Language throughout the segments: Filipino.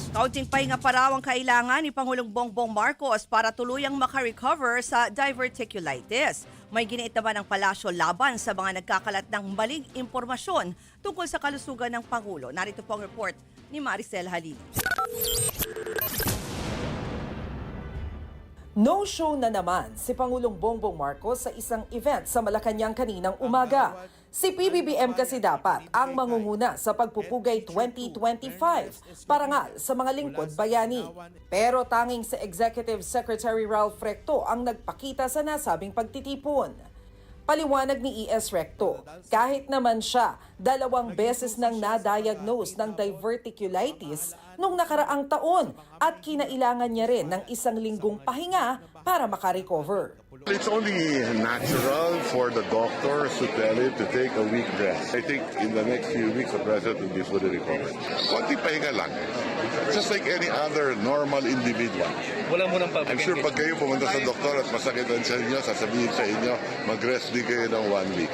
Kaunting pahinga pa raw ang kailangan ni Pangulong Bongbong Marcos para tuluyang makarecover sa diverticulitis. May giniit naman ang palasyo laban sa mga nagkakalat ng maling impormasyon tungkol sa kalusugan ng Pangulo. Narito po ang report ni Maricel Halili. No-show na naman si Pangulong Bongbong Marcos sa isang event sa Malacanang kaninang umaga. Si PBBM kasi dapat ang mangunguna sa pagpupugay 2025 parangal sa mga lingkod bayani. Pero tanging si Executive Secretary Ralph Recto ang nagpakita sa nasabing pagtitipon. Paliwanag ni E.S. Recto, kahit naman siya 2 beses nang na-diagnose ng diverticulitis nung nakaraang taon at kinailangan niya rin ng 1 linggong pahinga para makarecover. It's only natural for the doctors to tell him to take a week rest. I think in the next few weeks, the president will be fully recovered. Konti pahinga lang. Just like any other normal individual. Wala mo nang I'm sure pag kayo pumunta sa doktor at masakit ang sa inyo, sasabihin sa inyo, mag-rest din kayo ng 1 week.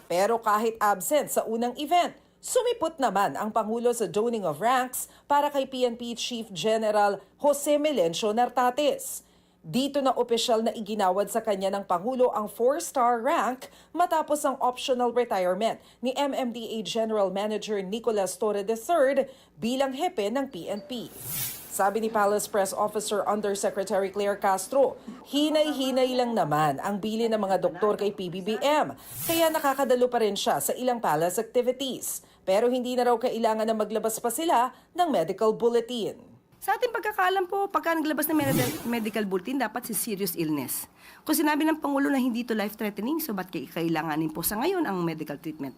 Pero kahit absent sa unang event, sumipot naman ang Pangulo sa doning of ranks para kay PNP Chief General Jose Melencio Nartates. Dito na opisyal na iginawad sa kanya ng Pangulo ang 4-star rank matapos ang optional retirement ni MMDA General Manager Nicolas Torre III bilang hepe ng PNP. Sabi ni Palace Press Officer Undersecretary Claire Castro, hinay-hinay lang naman ang bili ng mga doktor kay PBBM, kaya nakakadalo pa rin siya sa ilang palace activities. Pero hindi na raw kailangan na maglabas pa sila ng medical bulletin. Sa ating pagkakaalam po, pagka naglabas ng medical bulletin, dapat si serious illness. Kung sinabi ng Pangulo na hindi to life-threatening, so ba't kailanganin po sa ngayon ang medical treatment?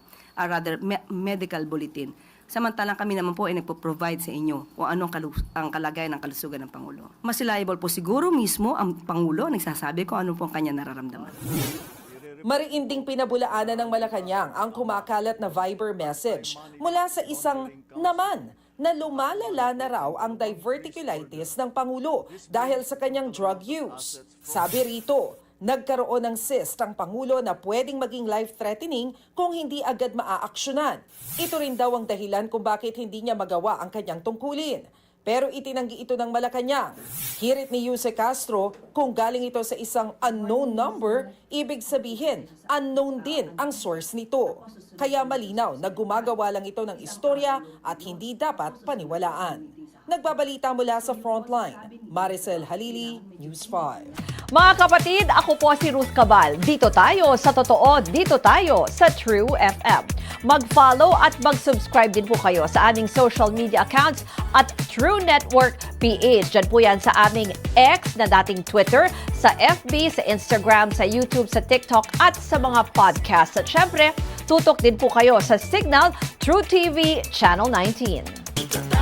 Medical bulletin. Samantalang kami naman po ay nagpo-provide sa inyo kung anong ang kalagayan ng kalusugan ng Pangulo. Mas reliable po siguro mismo ang Pangulo nagsasabi kung ano po ang kanya nararamdaman. Mariinding pinabulaanan ng Malacanang ang kumakalat na Viber message mula sa isang naman na lumalala na raw ang diverticulitis ng Pangulo dahil sa kanyang drug use. Sabi rito, nagkaroon ng cyst ang Pangulo na pwedeng maging life-threatening kung hindi agad maaaksyonan. Ito rin daw ang dahilan kung bakit hindi niya magawa ang kanyang tungkulin. Pero itinanggi ito ng Malacanang. Hirit ni Jose Castro, kung galing ito sa isang unknown number, ibig sabihin, unknown din ang source nito. Kaya malinaw na gumagawa lang ito ng istorya at hindi dapat paniwalaan. Nagbabalita mula sa Frontline, Maricel Halili, News 5. Mga kapatid, ako po si Ruth Cabal. Dito tayo sa totoo, dito tayo sa True FM. Mag-follow at mag-subscribe din po kayo sa aming social media accounts at True Network PH. Diyan po yan sa aming X na dating Twitter, sa FB, sa Instagram, sa YouTube, sa TikTok at sa mga podcasts. At syempre, tutok din po kayo sa Signal True TV Channel 19.